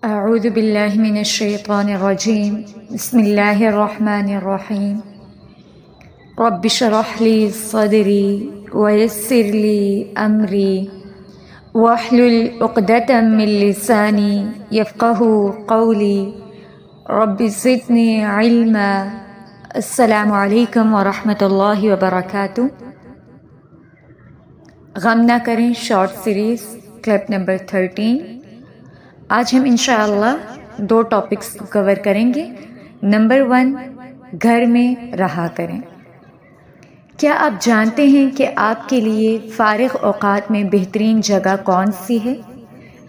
اعوذ باللہ من الشیطان الرجیم بسم اللہ الرحمن الرحیم رب اشرح لی صدری ویسر لی امری واحلل عقدۃ من لسانی یفقهوا قولی رب زدنی علما۔ السلام علیکم ورحمۃ اللہ وبرکاتہ۔ غم نہ کریں شارٹ سیریز کلپ نمبر 13۔ آج ہم انشاءاللہ 2 ٹاپکس کور کریں گے۔ نمبر 1، گھر میں رہا کریں۔ کیا آپ جانتے ہیں کہ آپ کے لیے فارغ اوقات میں بہترین جگہ کون سی ہے؟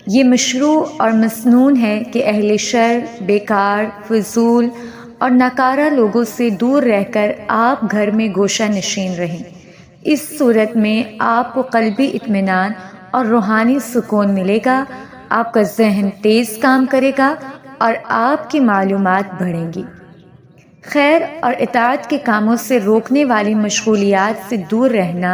یہ مشروع اور مسنون ہے کہ اہل شر، بیکار، فضول اور ناکارہ لوگوں سے دور رہ کر آپ گھر میں گوشہ نشین رہیں۔ اس صورت میں آپ کو قلبی اطمینان اور روحانی سکون ملے گا، آپ کا ذہن تیز کام کرے گا اور آپ کی معلومات بڑھیں گی۔ خیر اور اطاعت کے کاموں سے روکنے والی مشغولیات سے دور رہنا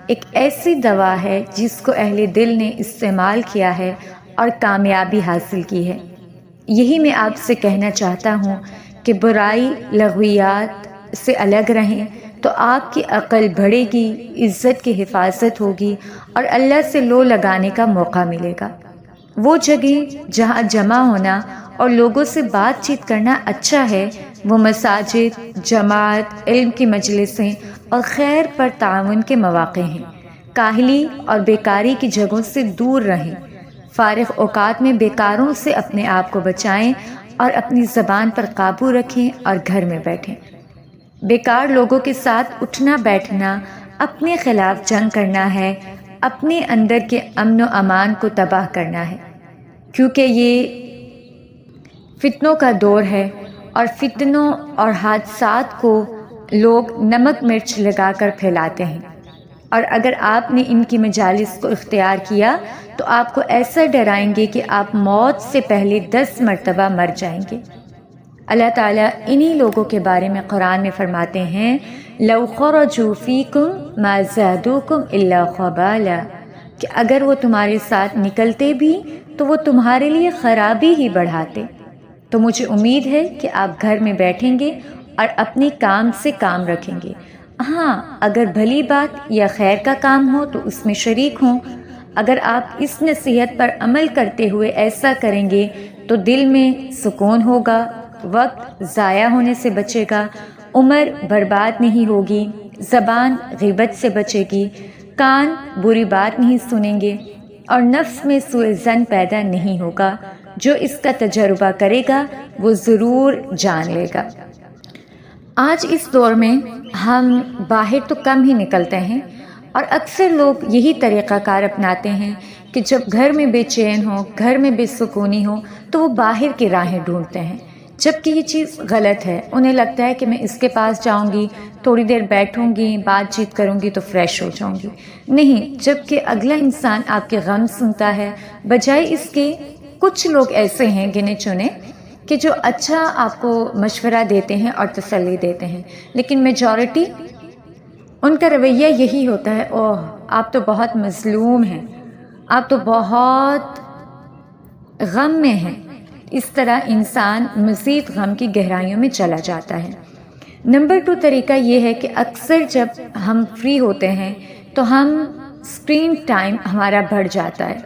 ایک ایسی دوا ہے جس کو اہل دل نے استعمال کیا ہے اور کامیابی حاصل کی ہے۔ یہی میں آپ سے کہنا چاہتا ہوں کہ برائی، لغویات سے الگ رہیں تو آپ کی عقل بڑھے گی، عزت کی حفاظت ہوگی اور اللہ سے لو لگانے کا موقع ملے گا۔ وہ جگہ جہاں جمع ہونا اور لوگوں سے بات چیت کرنا اچھا ہے، وہ مساجد، جماعت، علم کی مجلسیں اور خیر پر تعاون کے مواقع ہیں۔ کاہلی اور بیکاری کی جگہوں سے دور رہیں۔ فارغ اوقات میں بیکاروں سے اپنے آپ کو بچائیں اور اپنی زبان پر قابو رکھیں اور گھر میں بیٹھیں۔ بیکار لوگوں کے ساتھ اٹھنا بیٹھنا اپنے خلاف جنگ کرنا ہے، اپنے اندر کے امن و امان کو تباہ کرنا ہے، کیونکہ یہ فتنوں کا دور ہے اور فتنوں اور حادثات کو لوگ نمک مرچ لگا کر پھیلاتے ہیں، اور اگر آپ نے ان کی مجالس کو اختیار کیا تو آپ کو ایسا ڈرائیں گے کہ آپ موت سے پہلے 10 مرتبہ مر جائیں گے۔ اللہ تعالیٰ انہی لوگوں کے بارے میں قرآن میں فرماتے ہیں، لَوْ خَرَجُوا فِيكُمْ مَا زَادُوكُمْ إِلَّا خَبَالًا، کہ اگر وہ تمہارے ساتھ نکلتے بھی تو وہ تمہارے لیے خرابی ہی بڑھاتے۔ تو مجھے امید ہے کہ آپ گھر میں بیٹھیں گے اور اپنی کام سے کام رکھیں گے۔ ہاں، اگر بھلی بات یا خیر کا کام ہو تو اس میں شریک ہوں۔ اگر آپ اس نصیحت پر عمل کرتے ہوئے ایسا کریں گے تو دل میں سکون ہوگا، وقت ضائع ہونے سے بچے گا، عمر برباد نہیں ہوگی، زبان غیبت سے بچے گی، کان بری بات نہیں سنیں گے اور نفس میں سوء ظن پیدا نہیں ہوگا۔ جو اس کا تجربہ کرے گا وہ ضرور جان لے گا۔ آج اس دور میں ہم باہر تو کم ہی نکلتے ہیں اور اکثر لوگ یہی طریقہ کار اپناتے ہیں کہ جب گھر میں بے چین ہو، گھر میں بے سکونی ہو تو وہ باہر کی راہیں ڈھونڈتے ہیں، جبکہ یہ چیز غلط ہے۔ انہیں لگتا ہے کہ میں اس کے پاس جاؤں گی، تھوڑی دیر بیٹھوں گی، بات چیت کروں گی تو فریش ہو جاؤں گی۔ نہیں، جبکہ اگلا انسان آپ کے غم سنتا ہے، بجائے اس کے کچھ لوگ ایسے ہیں گنے چنے کہ جو اچھا آپ کو مشورہ دیتے ہیں اور تسلی دیتے ہیں، لیکن میجورٹی ان کا رویہ یہی ہوتا ہے، اوہ آپ تو بہت مظلوم ہیں، آپ تو بہت غم میں ہیں۔ اس طرح انسان مزید غم کی گہرائیوں میں چلا جاتا ہے۔ نمبر 2 طریقہ یہ ہے کہ اکثر جب ہم فری ہوتے ہیں تو ہم اسکرین ٹائم ہمارا بڑھ جاتا ہے۔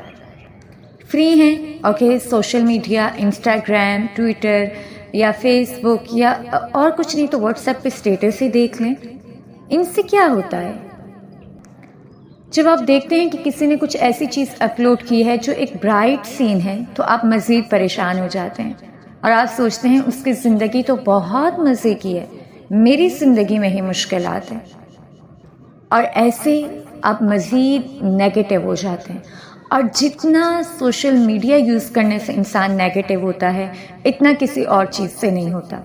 فری ہیں، okay, social media, Instagram, Twitter یا فیس بک یا اور کچھ نہیں تو واٹس ایپ پہ اسٹیٹس ہی دیکھ لیں۔ ان سے کیا ہوتا ہے؟ جب آپ دیکھتے ہیں کہ کسی نے کچھ ایسی چیز اپلوڈ کی ہے جو ایک برائٹ سین ہے تو آپ مزید پریشان ہو جاتے ہیں اور آپ سوچتے ہیں اس کی زندگی تو بہت مزے کی ہے، میری زندگی میں ہی مشکلات ہیں، اور ایسے آپ مزید نیگیٹو ہو جاتے ہیں۔ اور جتنا سوشل میڈیا یوز کرنے سے انسان نیگیٹو ہوتا ہے اتنا کسی اور چیز سے نہیں ہوتا۔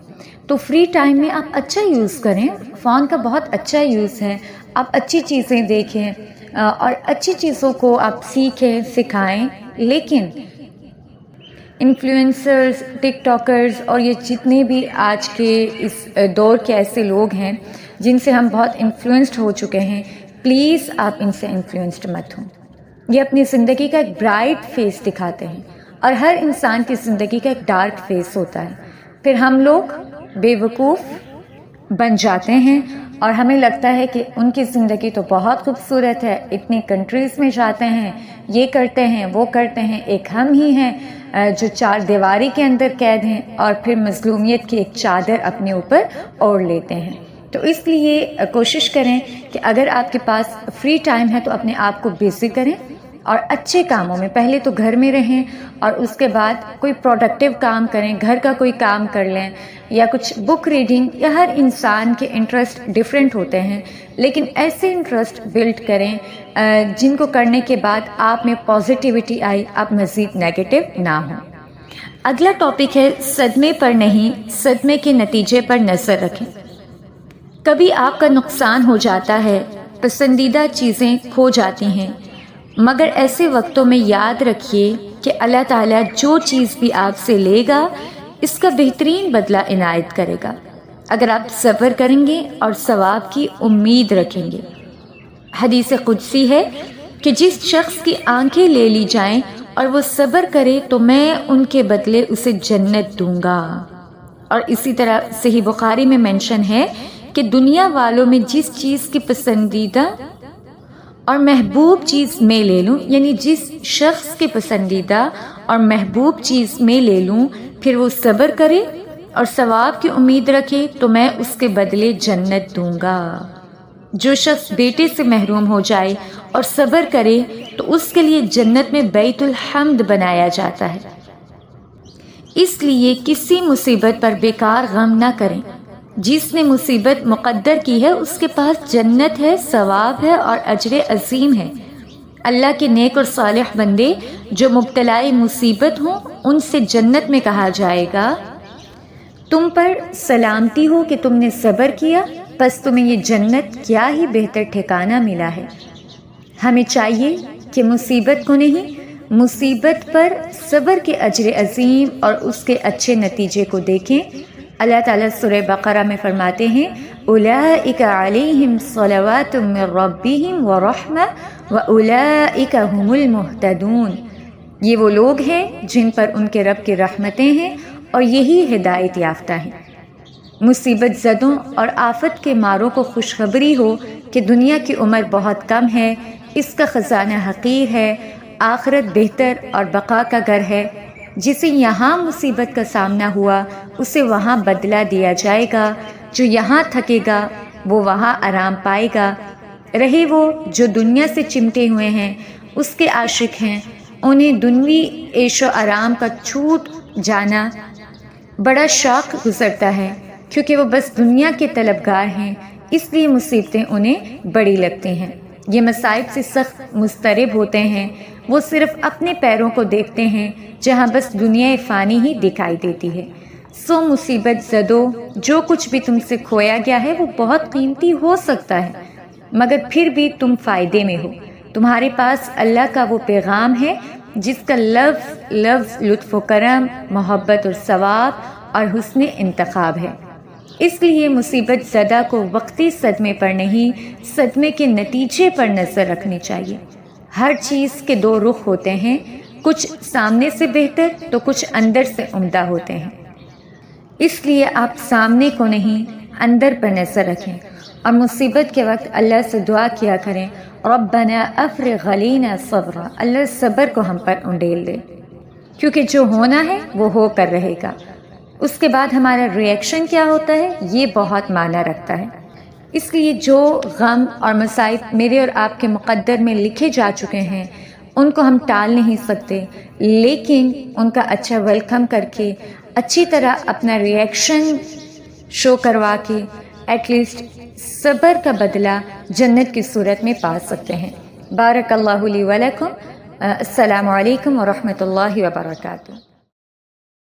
تو فری ٹائم میں آپ اچھا یوز کریں، فون کا بہت اچھا یوز ہے، آپ اچھی چیزیں دیکھیں اور اچھی چیزوں کو آپ سیکھیں، سکھائیں، لیکن انفلوئنسرز، ٹک ٹاکرز اور یہ جتنے بھی آج کے اس دور کے ایسے لوگ ہیں جن سے ہم بہت انفلوئنسڈ ہو چکے ہیں، پلیز آپ ان سے انفلوئنسڈ مت ہوں۔ یہ اپنی زندگی کا ایک برائٹ فیس دکھاتے ہیں اور ہر انسان کی زندگی کا ایک ڈارک فیس ہوتا ہے. پھر ہم لوگ بے وقوف بن جاتے ہیں اور ہمیں لگتا ہے کہ ان کی زندگی تو بہت خوبصورت ہے، اتنی کنٹریز میں جاتے ہیں، یہ کرتے ہیں وہ کرتے ہیں، ایک ہم ہی ہیں جو 4 دیواری کے اندر قید ہیں اور پھر مظلومیت کی ایک چادر اپنے اوپر اوڑھ لیتے ہیں. تو اس لیے کوشش کریں کہ اگر آپ کے پاس فری ٹائم ہے تو اپنے آپ کو بزی کریں اور اچھے کاموں میں، پہلے تو گھر میں رہیں اور اس کے بعد کوئی پروڈکٹیو کام کریں، گھر کا کوئی کام کر لیں یا کچھ بک ریڈنگ. یا ہر انسان کے انٹرسٹ ڈیفرنٹ ہوتے ہیں، لیکن ایسے انٹرسٹ بلڈ کریں جن کو کرنے کے بعد آپ میں پازیٹیوٹی آئی، آپ مزید نیگیٹو نہ ہوں. اگلا ٹاپک ہے صدمے پر نہیں، صدمے کے نتیجے پر نظر رکھیں. کبھی آپ کا نقصان ہو جاتا ہے، پسندیدہ چیزیں کھو جاتی ہیں، مگر ایسے وقتوں میں یاد رکھیے کہ اللہ تعالیٰ جو چیز بھی آپ سے لے گا اس کا بہترین بدلہ عنایت کرے گا اگر آپ صبر کریں گے اور ثواب کی امید رکھیں گے. حدیث قدسی ہے کہ جس شخص کی آنکھیں لے لی جائیں اور وہ صبر کرے تو میں ان کے بدلے اسے جنت دوں گا. اور اسی طرح صحیح بخاری میں مینشن ہے کہ دنیا والوں میں جس چیز کی پسندیدہ اور محبوب چیز میں لے لوں، یعنی جس شخص کی پسندیدہ اور محبوب چیز میں لے لوں پھر وہ صبر کرے اور ثواب کی امید رکھے تو میں اس کے بدلے جنت دوں گا. جو شخص بیٹے سے محروم ہو جائے اور صبر کرے تو اس کے لیے جنت میں بیت الحمد بنایا جاتا ہے. اس لیے کسی مصیبت پر بیکار غم نہ کریں. جس نے مصیبت مقدر کی ہے اس کے پاس جنت ہے، ثواب ہے اور اجر عظیم ہے. اللہ کے نیک اور صالح بندے جو مبتلا مصیبت ہوں ان سے جنت میں کہا جائے گا تم پر سلامتی ہو کہ تم نے صبر کیا، پس تمہیں یہ جنت کیا ہی بہتر ٹھکانہ ملا ہے. ہمیں چاہیے کہ مصیبت کو نہیں، مصیبت پر صبر کے اجر عظیم اور اس کے اچھے نتیجے کو دیکھیں. اللہ تعالیٰ سورہ بقرہ میں فرماتے ہیں اولئک علیہم صلوات من ربہم ورحمہ واولئک هم المہتدون. یہ وہ لوگ ہیں جن پر ان کے رب کی رحمتیں ہیں اور یہی ہدایت یافتہ ہیں. مصیبت زدوں اور آفت کے ماروں کو خوشخبری ہو کہ دنیا کی عمر بہت کم ہے، اس کا خزانہ حقیر ہے، آخرت بہتر اور بقا کا گھر ہے. جسے یہاں مصیبت کا سامنا ہوا اسے وہاں بدلہ دیا جائے گا، جو یہاں تھکے گا وہ وہاں آرام پائے گا. رہے وہ جو دنیا سے چمٹے ہوئے ہیں، اس کے عاشق ہیں، انہیں دنوی عیش و آرام کا چھوٹ جانا بڑا شوق گزرتا ہے کیونکہ وہ بس دنیا کے طلبگار ہیں، اس لیے مصیبتیں انہیں بڑی لگتی ہیں. یہ مصائب سے سخت مضطرب ہوتے ہیں، وہ صرف اپنے پیروں کو دیکھتے ہیں جہاں بس دنیا فانی ہی دکھائی دیتی ہے. سو مصیبت زدو، جو کچھ بھی تم سے کھویا گیا ہے وہ بہت قیمتی ہو سکتا ہے مگر پھر بھی تم فائدے میں ہو. تمہارے پاس اللہ کا وہ پیغام ہے جس کا لفظ لطف و کرم، محبت اور ثواب اور حسن انتخاب ہے. اس لیے مصیبت زدہ کو وقتی صدمے پر نہیں، صدمے کے نتیجے پر نظر رکھنی چاہیے. ہر چیز کے 2 رخ ہوتے ہیں، کچھ سامنے سے بہتر تو کچھ اندر سے عمدہ ہوتے ہیں. اس لیے آپ سامنے کو نہیں اندر پر نظر رکھیں اور مصیبت کے وقت اللہ سے دعا کیا کریں ربنا افرغ علینا صبرا، اللہ صبر کو ہم پر انڈیل دے، کیونکہ جو ہونا ہے وہ ہو کر رہے گا. اس کے بعد ہمارا ریئیکشن کیا ہوتا ہے یہ بہت معنی رکھتا ہے. اس لیے جو غم اور مصائب میرے اور آپ کے مقدر میں لکھے جا چکے ہیں ان کو ہم ٹال نہیں سکتے، لیکن ان کا اچھا ویلکم کر کے اچھی طرح اپنا ریئیکشن شو کروا کے ایٹ لیسٹ صبر کا بدلہ جنت کی صورت میں پا سکتے ہیں. بارک اللہ لی ولکم. السلام علیکم ورحمۃ اللہ وبرکاتہ.